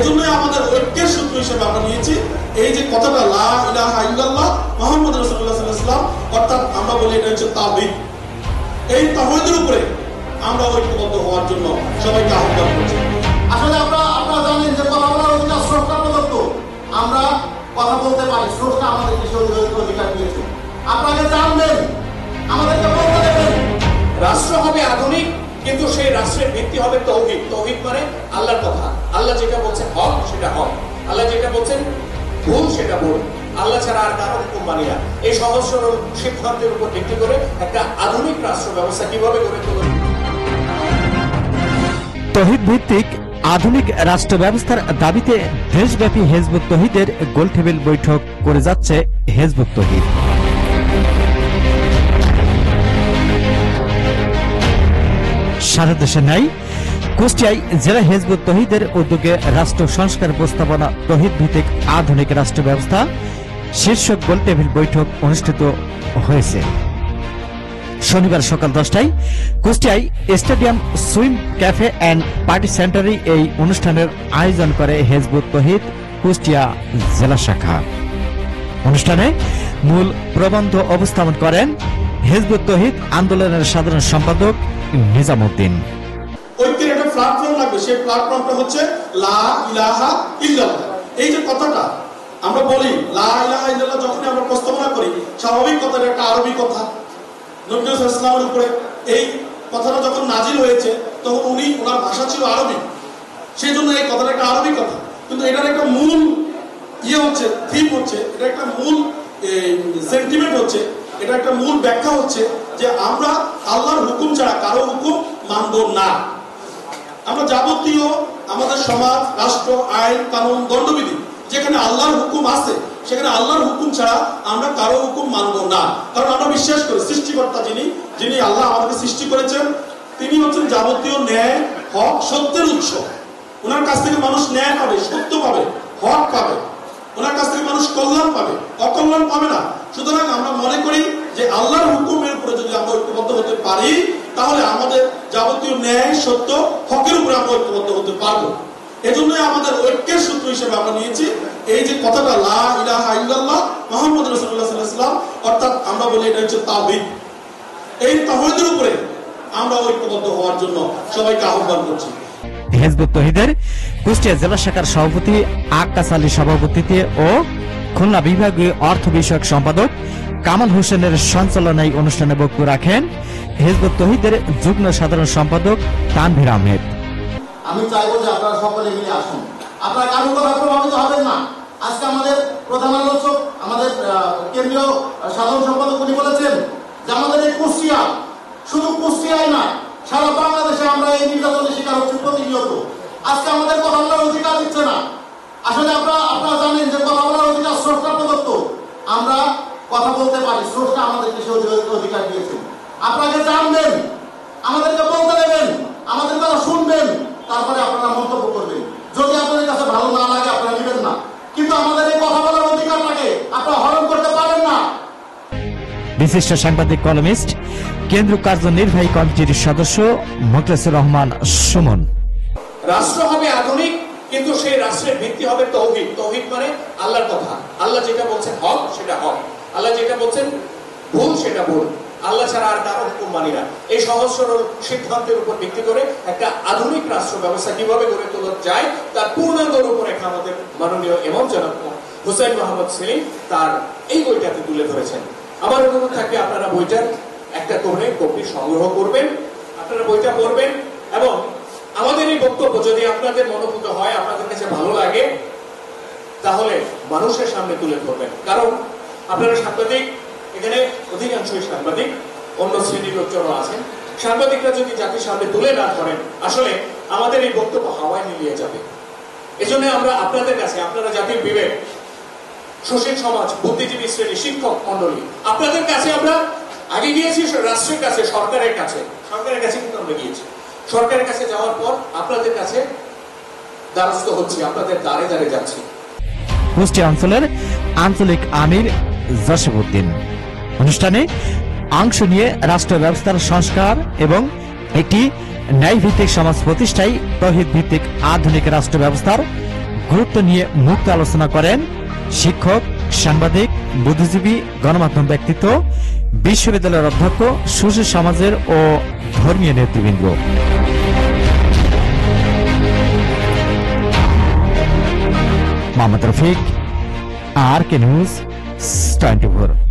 এজন্যই আমাদের ঐক্যের সূত্র হিসেবে আমরা নিয়েছি এই যে কথাটা লা ইলাহা ইল্লাল্লাহ মুহাম্মদ রাসূলুল্লাহ সাল্লাল্লাহু আলাইহি ওয়াসাল্লাম, অর্থাৎ আমরা বলি এটা হচ্ছে তাওহীদ। এই তাওহীদের উপরে আমরা ঐক্যবদ্ধ হওয়ার জন্য সবাইকে আহ্বান করছি। আসলে আপনারা জানেন যে কথা বলার অধিকার স্রষ্টা প্রদত্ত। আমরা কথা বলতে পারি, স্রষ্টা আমাদেরকে সেই অধিকার দিয়েছে। আপনাকে জানবেন, আমাদেরকে বলতে দেবেন। রাষ্ট্র হবে আধুনিক, কিন্তু সেই রাষ্ট্রের ভিত্তি হবে তৌহিদ। তৌহিদ মানে আল্লাহর কথা। আল্লাহ যেটা বলছেন হক সেটা হক, আল্লাহ যেটা বলছেন ভুল সেটা ভুল। আল্লাহ ছাড়া আর কারো হুকুম মানি না। এই সহজ সরল সিদ্ধান্তের উপর ভিত্তি করে একটা আধুনিক রাষ্ট্র ব্যবস্থা কিভাবে গড়ে তোলা। তৌহিদ ভিত্তিক আধুনিক রাষ্ট্র ব্যবস্থার দাবিতে দেশব্যাপী হিজবুত তৌহিদের গোলটেবিল বৈঠক করে যাচ্ছে হিজবুত তৌহিদ। সারা দেশে নাই কুষ্টিয়ায় জেলা হিজবুত তৌহিদের উদ্যোগে রাষ্ট্র সংস্কার প্রস্তাবনা তৌহিদ ভিত্তিক আধুনিক রাষ্ট্র ব্যবস্থা শীর্ষক গোলটেবিল বৈঠক অনুষ্ঠিত হয়েছে। শনিবার সকাল 10টায় কুষ্টিয়ায় stadium swim cafe and party সেন্টারে এই অনুষ্ঠানের আয়োজন করে হিজবুত তৌহিদ কুষ্টিয়া জেলা শাখা। অনুষ্ঠানে মূল প্রবন্ধ উপস্থাপন করেন হিজবুত তৌহিদ আন্দোলনের সাধারণ সম্পাদক নিজামউদ্দিন। ঐক্যের একটা প্ল্যাটফর্ম লাগবে, সেই প্ল্যাটফর্মটা হচ্ছে লা ইলাহা ইল্লাল্লাহ। এই যে কথাটা আমরা বলি লা ইলাহা ইল্লাল্লাহ, যখন আমরা প্রস্তাবনা করি স্বাভাবিক কথাটা একটা আরবি কথা। নবী সাল্লাল্লাহু আলাইহি ওয়াসাল্লামের উপরে এই কথাটা যখন নাজিল হয়েছে তখন ওনার ভাষা ছিল আরবি, সেই জন্য এই কথাটা একটা আরবি কথা। কিন্তু এটার একটা মূল হচ্ছে থিম হচ্ছে, এটা একটা মূল সেন্টিমেন্ট হচ্ছে, এটা একটা মূল ব্যাখ্যা হচ্ছে যে আমরা আল্লাহর হুকুম ছাড়া কারো হুকুম মানব না। আমরা যাবতীয় আমাদের সমাজ, রাষ্ট্র, আইন, কানুন, দণ্ডবিধি যেখানে আল্লাহর হুকুম আছে সেখানে আল্লাহর হুকুম ছাড়া আমরা কারো হুকুম মানব না। কারণ আমরা বিশ্বাস করি সৃষ্টিকর্তা যিনি আল্লাহ আমাদেরকে সৃষ্টি করেছেন, তিনি হচ্ছেন যাবতীয় ন্যায়, হক, সত্যের উৎস। ওনার কাছ থেকে মানুষ ন্যায় পাবে, সত্য পাবে, হক পাবে। ওনার কাছ থেকে মানুষ কল্যাণ পাবে, অকল্যাণ পাবে না। সুতরাং আমরা মনে করি যে আল্লাহর হুকুমের উপরে যদি আমরা ঐক্যবদ্ধ হতে পারি তাহলে আমাদের যাবতীয় ন্যায়, সত্য, হকের উপরে আমরা ঐক্যবদ্ধ হতে পারবো। এজন্যই আমাদের ঐক্যের সূত্র হিসেবে আমরা নিয়েছি এই যে কথাটা লা ইলাহা ইল্লাল্লাহ মুহাম্মদ রাসূলুল্লাহ সাল্লাল্লাহু আলাইহি ওয়াসাল্লাম, অর্থাৎ আমরা বলি এটা হচ্ছে তাওহীদ। এই তাওহীদের উপরে আমরা ঐক্যবদ্ধ হওয়ার জন্য সবাইকে আহ্বান করছি। হিজবুত তৌহিদের কুষ্টিয়া জেলা শাখার সভাপতি আক্কাস আলী সভাপতিত্বে ও খুলনা বিভাগীয় অর্থ বিষয়ক সম্পাদক কামাল হোসেনের সঞ্চালনায় অনুষ্ঠানে বক্তব্য রাখেন হিজবুত তৌহিদের যুগ্ম সাধারণ সম্পাদক তানভীর আহমেদ। আমি চাইবো যে আপনারা সকলে মিলে আসুন। আপনারা কারো কথা প্রভাবিত হবেন না। আজকে আমাদের প্রধান আলোচক, আমাদের কেন্দ্রীয় সাধারণ সম্পাদক উনি বলেছেন যে আমাদের এই কুষ্টিয়া, শুধু কুষ্টিয়ায় না সারা বাংলাদেশে আমরা এই নির্যাতনের শিকার হচ্ছি প্রতিনিয়ত। আজকে আমাদের কথা বলার অধিকার দিচ্ছে না। আসলে আপনারা জানেন যে কথা বলার অধিকার স্রষ্টা প্রদত্ত। আমরা কথা বলতে পারি, স্রষ্টা আমাদেরকে সেই অধিকার দিয়েছে। আপনাকে জানবেন, আমাদেরকে বলতে দেবেন, আমাদের কথা শুনবেন, তারপরে আপনারা মন্তব্য করবেন। যদি আপনাদের কাছে ভালো না লাগে আপনারা নেবেন না, কিন্তু আমাদের এই কথা বলার অধিকারটাকে আপনারা হরণ করতে পারেন না। বিশিষ্ট সাংবাদিক, কলামিস্ট, কেন্দ্রীয় কার্যনির্বাহী কমিটির সদস্য মোখলেসুর রহমান সুমন। রাষ্ট্র হবে আধুনিক, কিন্তু সেই রাষ্ট্রের ভিত্তি হবে তৌহিদ। তৌহিদ মানে আল্লাহর কথা। আল্লাহ যেটা বলছেন হক সেটা হক, আল্লাহ যেটা বলছেন ভুল সেটা ভুল। আল্লাহ ছাড়া আর কারো হুকুম মানি না। এই সহজ সরল সিদ্ধান্তের উপর ভিত্তি করে একটা আধুনিক রাষ্ট্র ব্যবস্থা কিভাবে গড়ে তোলা যায় তার পূর্ণাঙ্গ রূপরেখা আমাদের মাননীয় ইমাম জনাব হুসাইন মোহাম্মদ সেলিম তার এই বইটাতে তুলে ধরেছেন। আমার অনুরোধ থাকবে আপনারা বইটার একটা করে কপি সংগ্রহ করবেন, আপনারা বইটা পড়বেন এবং আমাদের এই বক্তব্য যদি আপনাদের মনোভূত হয়, আপনাদের কাছে ভালো লাগে, তাহলে মানুষের সামনে তুলে ধরবেন। কারণ আপনারা সাংবাদিক, এখানে অধিকাংশই সাংবাদিক, অন্য শ্রেণীর লোকজনও আছেন। সাংবাদিকরা যদি জাতির সামনে তুলে না ধরেন আসলে আমাদের এই বক্তব্য হাওয়ায় মিলিয়ে যাবে। এজন্য আমরা আপনাদের কাছে, আপনারা জাতির বিবেক, সুশীল সমাজ, বুদ্ধিজীবী শ্রেণী, শিক্ষক মন্ডলী, আপনাদের কাছে আমরা আগে গিয়েছি রাষ্ট্রের কাছে, সরকারের কাছে কিন্তু আমরা গিয়েছি। সরকারের কাছে যাওয়ার পর আপনাদের কাছে দ্বারস্থ হচ্ছি, আপনাদের দ্বারে দ্বারে যাচ্ছি। কুষ্টিয়া অঞ্চলের আঞ্চলিক আমির জসিমউদ্দিন অনুষ্ঠানে অংশ নিয়ে রাষ্ট্র ব্যবস্থার সংস্কার এবং একটি ন্যায় ভিত্তিক সমাজ প্রতিষ্ঠায় তৌহিদ ভিত্তিক আধুনিক রাষ্ট্র ব্যবস্থার গুরুত্ব নিয়ে মুক্ত আলোচনা করেন শিক্ষক, সাংবাদিক, বুদ্ধিজীবী, গণমাধ্যম ব্যক্তিত্ব, বিশ্ববিদ্যালয়ের অধ্যক্ষ, সুশীল সমাজের ও ধর্মীয় নেতৃবৃন্দ। Mohammad Rafiq, RK News 24।